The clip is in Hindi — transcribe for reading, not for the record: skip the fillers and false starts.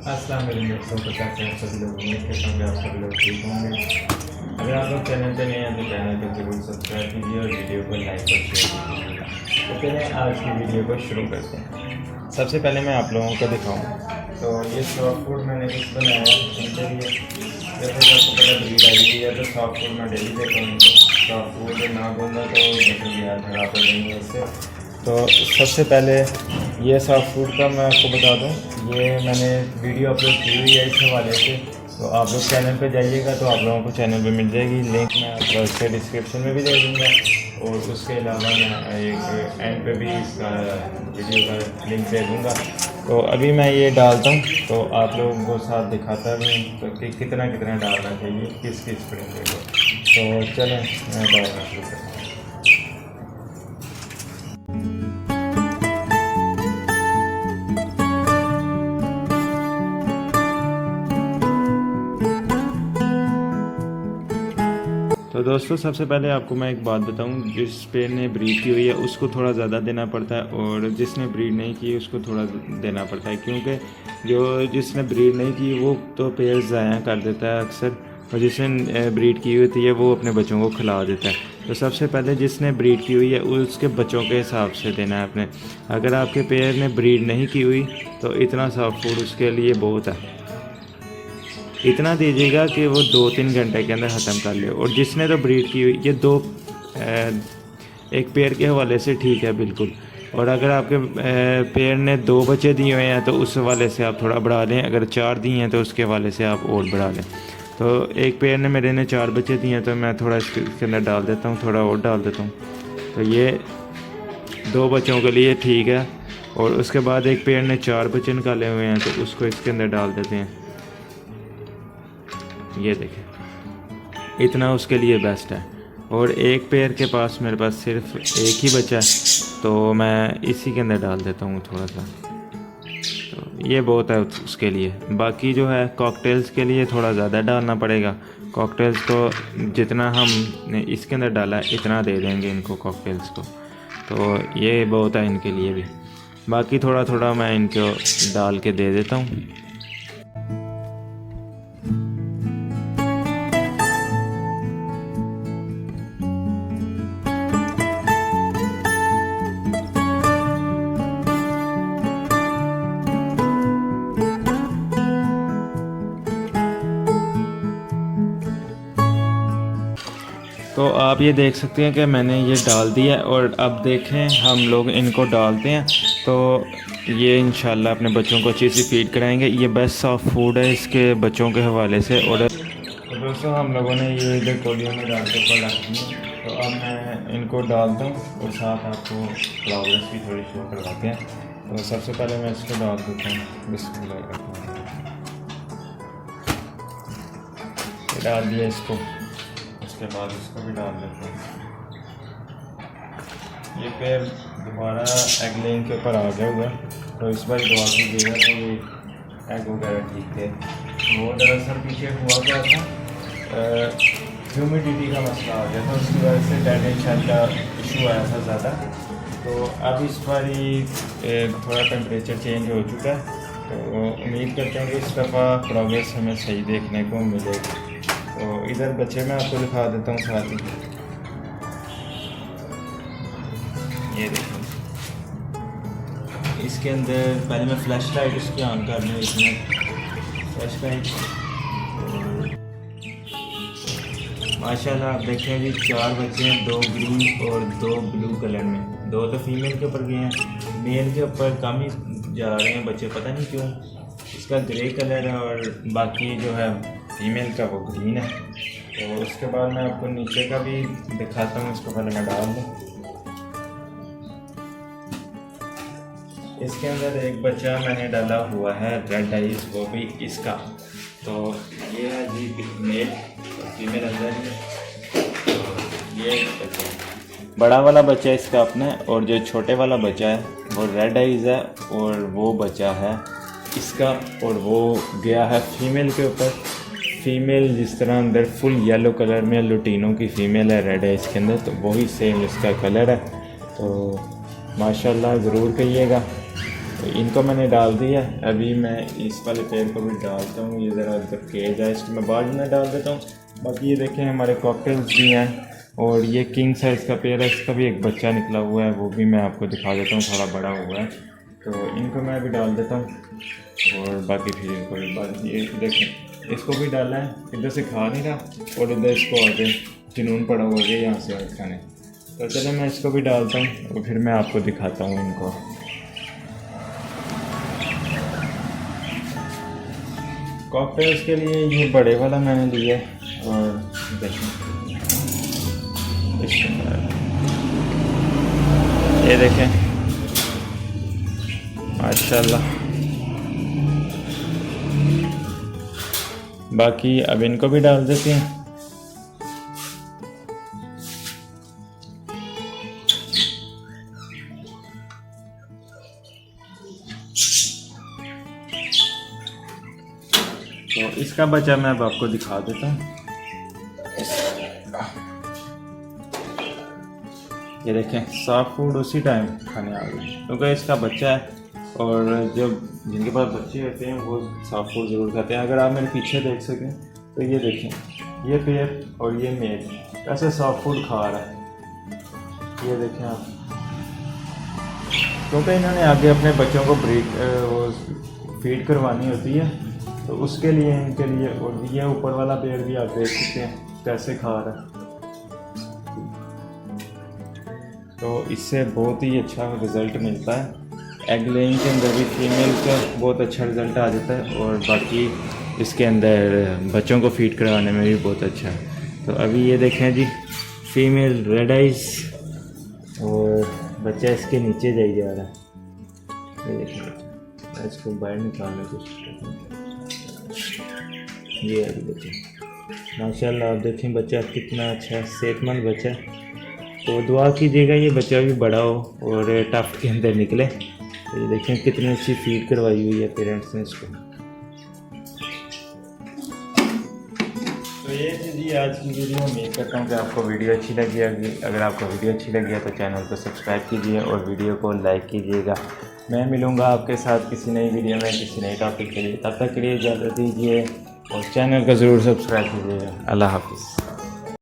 अस्सलाम वालेकुम दोस्तों, तो कैसे हैं सभी लोग। उम्मीद करता हूँ कि आप सभी लोग ठीक होंगे। अगर आप लोग चैनल पे नए हैं तो चैनल को जरूर सब्सक्राइब कीजिए और वीडियो को लाइक और शेयर कीजिए। तो चलिए आज की वीडियो को शुरू करते हैं। सबसे पहले मैं आप लोगों को दिखाऊँ तो ये सॉफ्ट फूड मैंने कुछ बनाया है इनके लिए। जैसे आपको पता ब्रीड आई हुई है तो सॉफ्ट फूड मैं डेली देता हूँ इनको। सॉफ्ट फूड ना दूँगा तो जैसे यार खराब हो जाएंगे इससे। तो सबसे पहले ये सॉफ्ट फूड का मैं आपको बता दूं, ये मैंने वीडियो अपलोड की हुई है इस हवाले से। तो आप लोग चैनल पे जाइएगा तो आप लोगों को चैनल पे मिल जाएगी लिंक, मैं आपको इसके डिस्क्रिप्शन में भी दे दूँगा। और उसके अलावा मैं एक एंड पे भी इसका वीडियो का लिंक दे दूँगा। तो अभी मैं ये डालता हूँ तो आप लोगों को साथ दिखाता भी हूँ तो कि कितना कितना डालना चाहिए किस किस तरीके को। तो चलें मैं डालना शुरू करता हूँ। तो दोस्तों सबसे पहले आपको मैं एक बात बताऊं, जिस पेड़ ने ब्रीड की हुई है उसको थोड़ा ज़्यादा देना पड़ता है और जिसने ब्रीड नहीं की उसको थोड़ा देना पड़ता है, क्योंकि जो जिसने ब्रीड नहीं की वो तो पेड़ ज़ाया कर देता है अक्सर, और जिसने ब्रीड की हुई होती है वो अपने बच्चों को खिला देता है। तो सबसे पहले जिसने ब्रीड की हुई है उसके बच्चों के हिसाब से देना है अपने। अगर आपके पेड़ ने ब्रीड नहीं की हुई तो इतना सॉफ्ट फूड उसके लिए बहुत है, इतना दीजिएगा कि वो 2-3 घंटे के अंदर ख़त्म कर ले। और जिसने तो ब्रीड की हुई ये एक पेड़ के हवाले से ठीक है बिल्कुल। और अगर आपके पेड़ ने 2 बच्चे दिए हुए हैं तो उस हवाले से आप थोड़ा बढ़ा लें, अगर 4 दिए हैं तो उसके हवाले से आप और बढ़ा लें। तो एक पेड़ ने मेरे ने 4 बच्चे दिए हैं तो मैं थोड़ा इसके अंदर डाल देता हूँ, थोड़ा और डाल देता हूँ। तो ये 2 बच्चों के लिए ठीक है। और उसके बाद एक पेड़ ने 4 बच्चे निकाले हुए हैं तो उसको इसके अंदर डाल देते हैं। ये देखें इतना उसके लिए बेस्ट है। और एक पेड़ के पास मेरे पास सिर्फ एक ही बचा है तो मैं इसी के अंदर डाल देता हूँ थोड़ा सा। तो ये बहुत है उसके लिए। बाकी जो है कॉकटेल्स के लिए थोड़ा ज़्यादा डालना पड़ेगा। कॉकटेल्स को जितना हमने इसके अंदर डाला है इतना दे देंगे इनको कॉकटेल्स को। तो ये बहुत है इनके लिए भी। बाकी थोड़ा थोड़ा मैं इनको डाल के दे देता हूँ। तो आप ये देख सकते हैं कि मैंने ये डाल दिया। और अब देखें हम लोग इनको डालते हैं तो ये इंशाल्लाह अपने बच्चों को अच्छी सी फीड कराएंगे। ये बेस्ट सॉफ्ट फूड है इसके बच्चों के हवाले से। और तो दोस्तों हम लोगों ने ये इधर कोलियों में डाल के ऊपर रख दी। तो अब मैं इनको डालता हूँ और साथ आपको फ्लावर्स की थोड़ी शो करवाते हैं। तो सबसे पहले मैं इसको डाल देता हूँ। बिस्मिल्लाह डाल दिया इसको। उसके बाद इसको भी डाल देते हैं। ये पेड़ दोबारा एग लेइंग के ऊपर आ गया हुआ है तो इस बार दुआ कीजिएगा तो ये एग वगैरह ठीक थे। वो दरअसल पीछे हुआ क्या था, ह्यूमिडिटी का मसला आ गया था, उसकी वजह से डेड एंड शेल का इशू आया था ज़्यादा। तो अब इस बार थोड़ा टेम्परेचर चेंज हो चुका है तो उम्मीद करते हैं कि इस दफ़ा प्रोग्रेस हमें सही देखने को मिलेगी। तो इधर बच्चे मैं आपको दिखा देता हूँ साथ ही। ये देखो इसके अंदर पहले मैं फ्लैश लाइट इसकी ऑन कर लूँ। इसमें फ्लैश लाइट माशाल्लाह आप देखें जी 4 बच्चे हैं, 2 ग्रीन और 2 ब्लू कलर में। 2 तो फीमेल के ऊपर गए हैं, मेल के ऊपर कम ही जा रहे हैं बच्चे, पता नहीं क्यों। इसका ग्रे कलर है और बाकी जो है फीमेल का वो ग्रीन है। तो उसके बाद मैं आपको नीचे का भी दिखाता हूँ। इसको पहले मैं डाल दूँ। इसके अंदर एक बच्चा मैंने डाला हुआ है रेड आइज, वो भी इसका। तो ये है जी मेल और फीमेल अंदर ही। तो ये बड़ा वाला बच्चा इसका अपना है और जो छोटे वाला बच्चा है वो रेड आइज है और वो बच्चा है इसका। और वो गया है फीमेल के ऊपर। फीमेल जिस तरह अंदर फुल येलो कलर में लुटीनों की फ़ीमेल है रेड है इसके अंदर, तो वही सेम इसका कलर है। तो माशाल्लाह ज़रूर कहिएगा। तो इनको मैंने डाल दिया। अभी मैं इस वाले पेड़ को भी डालता हूँ। ये ज़रा जब केज है इसको मैं बाद में डाल देता हूँ। बाकी ये देखें हमारे कॉकटेल्स भी हैं और ये किंग साइज़ का पेड़ है, इसका भी एक बच्चा निकला हुआ है, वो भी मैं आपको दिखा देता हूँ, थोड़ा बड़ा हुआ है। तो इनको मैं अभी डाल देता हूँ और बाकी फिर इनको भी बाद ये देखें इसको भी डाला है, इधर से खा नहीं रहा और इधर इसको आगे जुनून पड़ा हुआ है यहाँ से खाने। तो चलो मैं इसको भी डालता हूँ और फिर मैं आपको दिखाता हूँ इनको। कॉकटेल्स के लिए ये बड़े वाला मैंने लिया है और देखें ये देखें माशाल्लाह। बाकी अब इनको भी डाल देते हैं। तो इसका बच्चा मैं अब आपको दिखा देता हूँ। ये देखें सॉफ्ट फूड उसी टाइम खाने आ गए क्योंकि इसका बच्चा है और जब जिनके पास बच्चे होते हैं वो सॉफ्ट फूड ज़रूर खाते हैं। अगर आप मेरे पीछे देख सकें तो ये देखें ये पेड़ और ये मेज कैसे सॉफ्ट फूड खा रहा है। ये देखें आप, क्योंकि इन्होंने आगे अपने बच्चों को वो फीड करवानी होती है तो उसके लिए इनके लिए। और ये ऊपर वाला पेड़ भी आप देख सकते हैं कैसे खा रहा है। तो इससे बहुत ही अच्छा रिज़ल्ट मिलता है। एग लेइंग के अंदर भी फीमेल का बहुत अच्छा रिज़ल्ट आ जाता है और बाकी इसके अंदर बच्चों को फीड करवाने में भी बहुत अच्छा है। तो अभी ये देखें जी फीमेल रेड आइज़ और बच्चा इसके नीचे जाई जा रहा है। ये देखें मैं इसको बाहर निकालने की कोशिश करता हूँ। ये अभी देखें माशाल्लाह आप देखें बच्चा कितना अच्छा है, सेहतमंद बच्चा है। तो दुआ कीजिएगा ये बच्चा भी बड़ा हो और टफ के अंदर निकले। तो ये देखें कितनी अच्छी फीड करवाई हुई है पेरेंट्स ने इसको। तो ये थी जी आज की वीडियो। उम्मीद करता हूँ कि आपको वीडियो अच्छी लगी होगी। अगर आपको वीडियो अच्छी लगी है तो चैनल को सब्सक्राइब कीजिए और वीडियो को लाइक कीजिएगा। मैं मिलूँगा आपके साथ किसी नई वीडियो में किसी नए टॉपिक के लिए। तब तक के लिए इजाज़त दीजिए और चैनल को ज़रूर सब्सक्राइब कीजिएगा। अल्लाह हाफ़िज़।